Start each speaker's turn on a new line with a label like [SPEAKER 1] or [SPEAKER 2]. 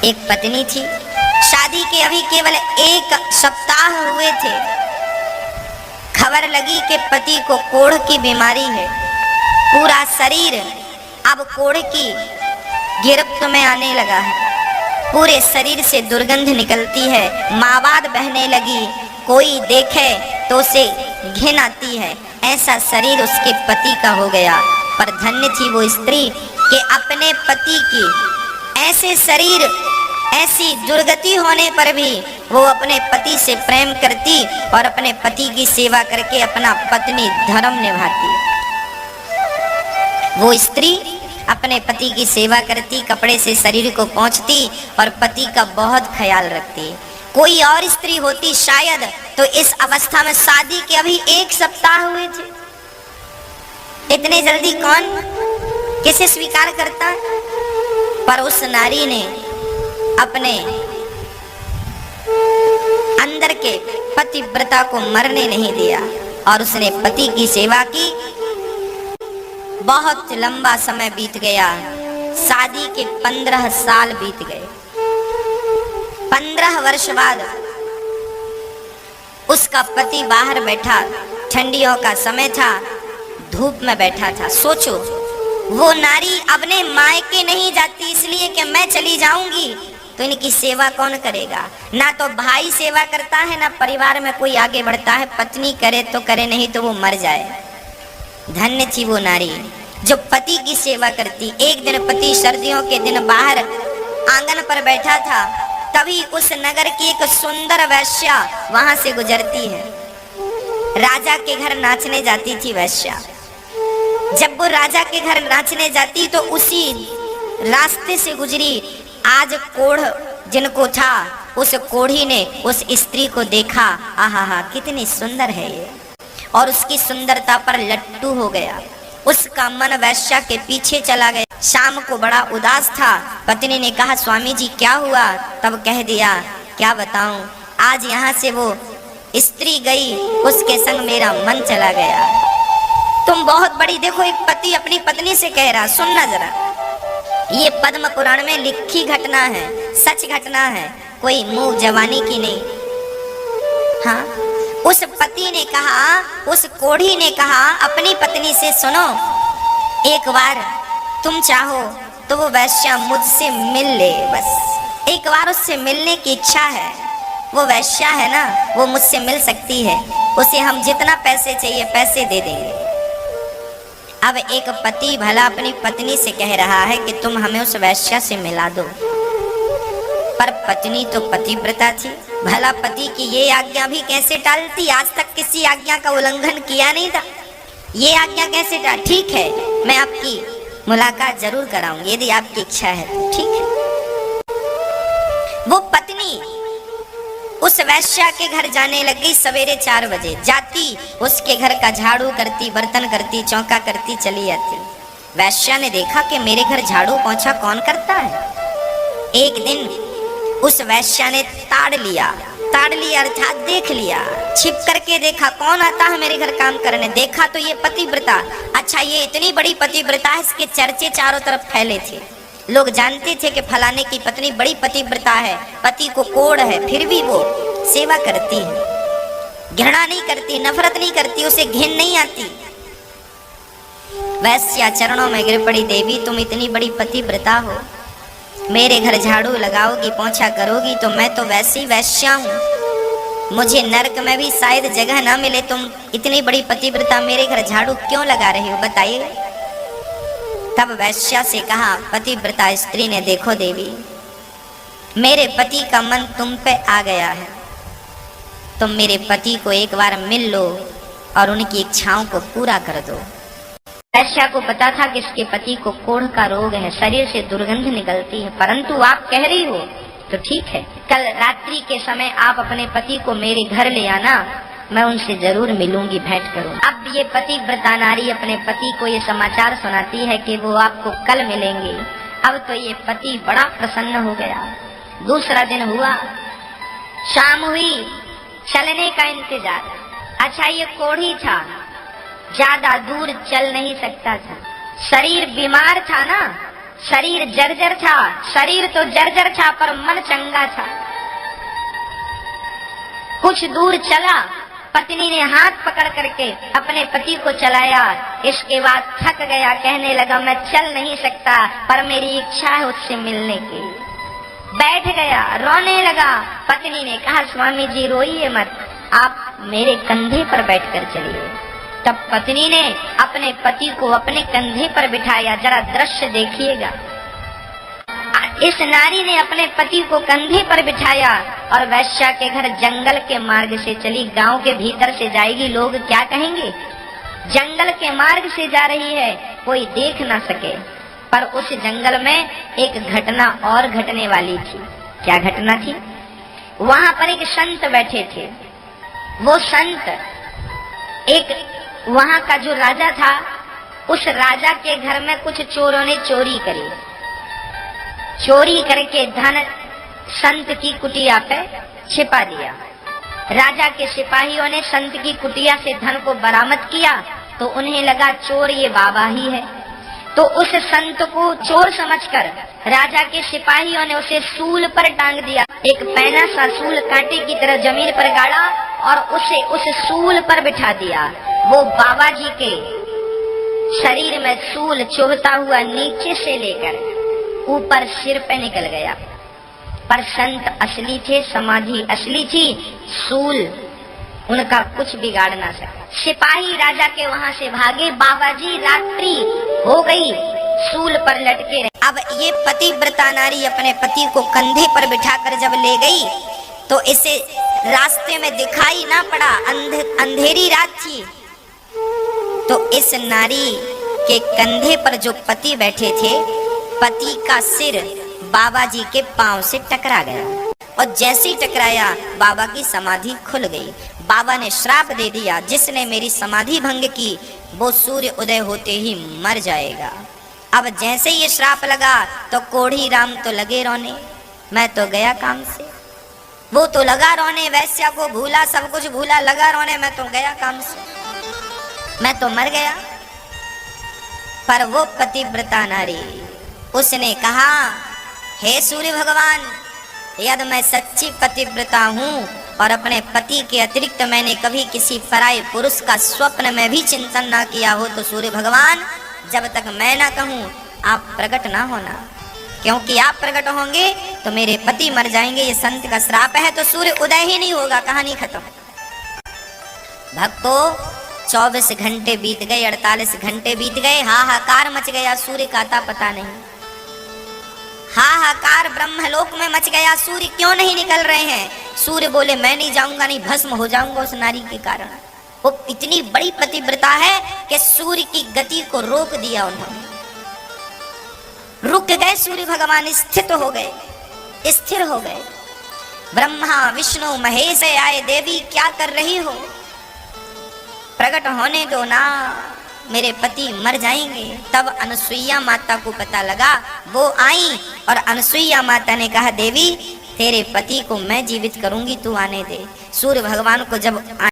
[SPEAKER 1] एक पत्नी थी, शादी के अभी केवल 1 सप्ताह हुए थे। खबर लगी कि पति को कोढ़ की बीमारी है। पूरा शरीर अब कोढ़ की गिरफ्त में आने लगा है। पूरे शरीर से दुर्गंध निकलती है, मावाद बहने लगी। कोई देखे तो उसे घिन आती है। ऐसा शरीर उसके पति का हो गया। पर धन्य थी वो स्त्री कि अपने पति की ऐसे शरीर, ऐसी दुर्गति होने पर भी वो अपने पति से प्रेम करती और अपने पति की सेवा करके अपना पत्नी धर्म निभाती। वो स्त्री अपने पति की सेवा करती, कपड़े से शरीर को पोंछती और पति का बहुत ख्याल रखती। कोई और स्त्री होती शायद तो इस अवस्था में, शादी के अभी 1 सप्ताह हुए थे, इतने जल्दी कौन किसे स्वीकार करता है? पर उस नारी ने अपने अंदर के पतिव्रता को मरने नहीं दिया और उसने पति की सेवा की। बहुत लंबा समय बीत गया। शादी के 15 साल बीत गए। 15 वर्ष बाद उसका पति बाहर बैठा, ठंडियों का समय था, धूप में बैठा था। सोचो, वो नारी अपने मायके नहीं जाती इसलिए कि मैं चली जाऊंगी तो इनकी सेवा कौन करेगा। ना तो भाई सेवा करता है, ना परिवार में कोई आगे बढ़ता है। पत्नी करे तो करे, नहीं तो वो मर जाए। धन्य थी वो नारी जो पति की सेवा करती। एक दिन पति सर्दियों के दिन बाहर आंगन पर बैठा था, तभी उस नगर की एक सुंदर वैश्या वहां से गुजरती है। राजा के घर नाचने जाती थी वैश्या। जब वो राजा के घर नाचने जाती तो उसी रास्ते से गुजरी। आज कोढ़ जिनको था, उस कोढ़ी ने उस स्त्री को देखा। आहा, कितनी सुंदर है ये, और उसकी सुंदरता पर लट्टू हो गया। उसका मन वैश्या के पीछे चला गया। शाम को बड़ा उदास था। पत्नी ने कहा, स्वामी जी क्या हुआ? तब कह दिया, क्या बताऊं, आज यहाँ से वो स्त्री गई, उसके संग मेरा मन चला गया। तुम बहुत बड़ी, देखो एक पति अपनी पत्नी से कह रहा, सुनना जरा, ये पद्म पुराण में लिखी घटना है, सच घटना है, कोई मुंह जवानी की नहीं। हाँ, उस पति ने कहा, उस कोढ़ी ने कहा अपनी पत्नी से, सुनो, एक बार तुम चाहो तो वो वैश्या मुझसे मिल ले, बस एक बार उससे मिलने की इच्छा है। वो वैश्या है ना, वो मुझसे मिल सकती है, उसे हम जितना पैसे चाहिए पैसे दे देंगे। अब एक पति भला अपनी पत्नी से कह रहा है कि तुम हमें उस वैश्या से मिला दो, पर पत्नी तो पतिव्रता थी। भला पति की ये आज्ञा भी कैसे टालती? आज तक किसी आज्ञा का उल्लंघन किया नहीं था, ये आज्ञा कैसे टाल? ठीक है, मैं आपकी मुलाकात जरूर कराऊंगी, यदि आपकी इच्छा है तो ठीक है। वो पत्नी उस वैश्या के घर जाने लग गई। सवेरे 4 बजे जाती, उसके घर का झाड़ू करती, बर्तन करती, चौका करती, चली आती। वैश्या ने देखा कि मेरे घर झाड़ू पोंछा कौन करता है। एक दिन उस वैश्या ने ताड़ लिया अर्थात देख लिया, छिप करके देखा कौन आता है मेरे घर काम करने। देखा तो ये पतिव्रता। अच्छा, ये इतनी बड़ी पतिव्रता है, इसके चर्चे चारों तरफ फैले थे। लोग जानते थे कि फलाने की पत्नी बड़ी पतिव्रता है, पति को कोढ़ है, फिर भी वो सेवा करती है, घृणा नहीं करती, नफरत नहीं करती, उसे घिन नहीं आती। वैश्या चरणों में गिर पड़ी, देवी तुम इतनी बड़ी पतिव्रता हो, मेरे घर झाड़ू लगाओगी, पोंछा करोगी, तो मैं तो वैसी वैश्या हूँ, मुझे नरक में भी शायद जगह ना मिले। तुम इतनी बड़ी पतिव्रता मेरे घर झाड़ू क्यों लगा रही हो, बताइए। तब वैश्या से कहा पतिव्रता स्त्री ने, देखो देवी, मेरे पति का मन तुम पे आ गया है, तुम मेरे पति को एक बार मिल लो और उनकी इच्छाओं को पूरा कर दो। वैश्या को पता था कि इसके पति को कोढ़ का रोग है, शरीर से दुर्गंध निकलती है, परंतु आप कह रही हो तो ठीक है, कल रात्रि के समय आप अपने पति को मेरे घर ले आना, मैं उनसे जरूर मिलूंगी, भेंट करूंगी। अब ये पतिव्रता नारी अपने पति को ये समाचार सुनाती है कि वो आपको कल मिलेंगे। अब तो ये पति बड़ा प्रसन्न हो गया। दूसरा दिन हुआ, शाम हुई, चलने का इंतजार। अच्छा, ये कोढ़ी था, ज्यादा दूर चल नहीं सकता था, शरीर बीमार था ना, शरीर जर्जर था, शरीर तो जर्जर था पर मन चंगा था। कुछ दूर चला, पत्नी ने हाथ पकड़ करके अपने पति को चलाया। इसके बाद थक गया, कहने लगा मैं चल नहीं सकता पर मेरी इच्छा है उससे मिलने की। बैठ गया, रोने लगा। पत्नी ने कहा स्वामी जी रोइए मत, आप मेरे कंधे पर बैठकर चलिए। तब पत्नी ने अपने पति को अपने कंधे पर बिठाया। जरा दृश्य देखिएगा, इस नारी ने अपने पति को कंधे पर बिठाया और वैश्या के घर जंगल के मार्ग से चली। गांव के भीतर से जाएगी, लोग क्या कहेंगे? जंगल के मार्ग से जा रही है, कोई देख ना सके। पर उस जंगल में एक घटना और घटने वाली थी। क्या घटना थी? वहां पर एक संत बैठे थे। वो संत, एक वहां का जो राजा था, उस राजा के घर में कुछ चोरों ने चोरी करी। चोरी करके धन संत की कुटिया पे छिपा दिया। राजा के सिपाहियों ने संत की कुटिया से धन को बरामद किया तो उन्हें लगा चोर ये बाबा ही है। तो उस संत को चोर समझकर राजा के सिपाहियों ने उसे सूल पर टांग दिया। एक पैना सा सूल कांटे की तरह जमीन पर गाड़ा और उसे उस सूल पर बिठा दिया। वो बाबा जी के शरीर में सूल चुभता हुआ नीचे से लेकर ऊपर सिर पे निकल गया। पर संत असली थे, समाधि असली थी, सूल उनका कुछ बिगाड़ ना सका। सिपाही राजा के वहां से भागे। बाबा जी रात्रि हो गई, सूल पर लटके रहे। अब ये पतिव्रता नारी अपने पति को कंधे पर बिठाकर जब ले गई तो इसे रास्ते में दिखाई ना पड़ा, अंधेरी रात थी। तो इस नारी के कंधे पर जो पति बैठे थे, पति का सिर बाबा जी के पांव से टकरा गया और जैसे ही टकराया बाबा की समाधि खुल गई। बाबा ने श्राप दे दिया, जिसने मेरी समाधि भंग की वो सूर्य उदय होते ही मर जाएगा। अब जैसे ये श्राप लगा तो कोढ़ी राम तो लगे रोने, मैं तो गया काम से। वो तो लगा रोने, वैश्या को भूला, सब कुछ भूला, लगा रोने, मैं तो गया काम से, मैं तो मर गया। पर वो पतिव्रता नारी, उसने कहा हे सूर्य भगवान, यदि मैं सच्ची पतिव्रता हूँ और अपने पति के अतिरिक्त मैंने कभी किसी पराये पुरुष का स्वप्न में भी चिंतन ना किया हो तो सूर्य भगवान, जब तक मैं ना कहूँ आप प्रकट ना होना, क्योंकि आप प्रकट होंगे तो मेरे पति मर जाएंगे। ये संत का श्राप है, तो सूर्य उदय ही नहीं होगा, कहानी खत्म। भक्तों 24 घंटे बीत गए, 48 घंटे बीत गए, हाहाकार मच गया, सूर्य का आता पता नहीं। हाहाकार ब्रह्मलोक में मच गया, सूर्य क्यों नहीं निकल रहे हैं? सूर्य बोले मैं नहीं जाऊंगा, नहीं भस्म हो जाऊंगा उस नारी के कारण। वो इतनी बड़ी पतिव्रता है कि सूर्य की गति को रोक दिया उन्होंने। रुक गए सूर्य भगवान, स्थित हो गए, स्थिर हो गए। ब्रह्मा विष्णु महेश आए, देवी क्या कर रही हो? प्रकट होने दो ना, मेरे पति मर जाएंगे। तब अनसुईया माता को पता लगा, वो आई और अनसुईया माता ने कहा देवी तेरे पति को मैं जीवित करूंगी, तू आने दे। सूर्य भगवान को जब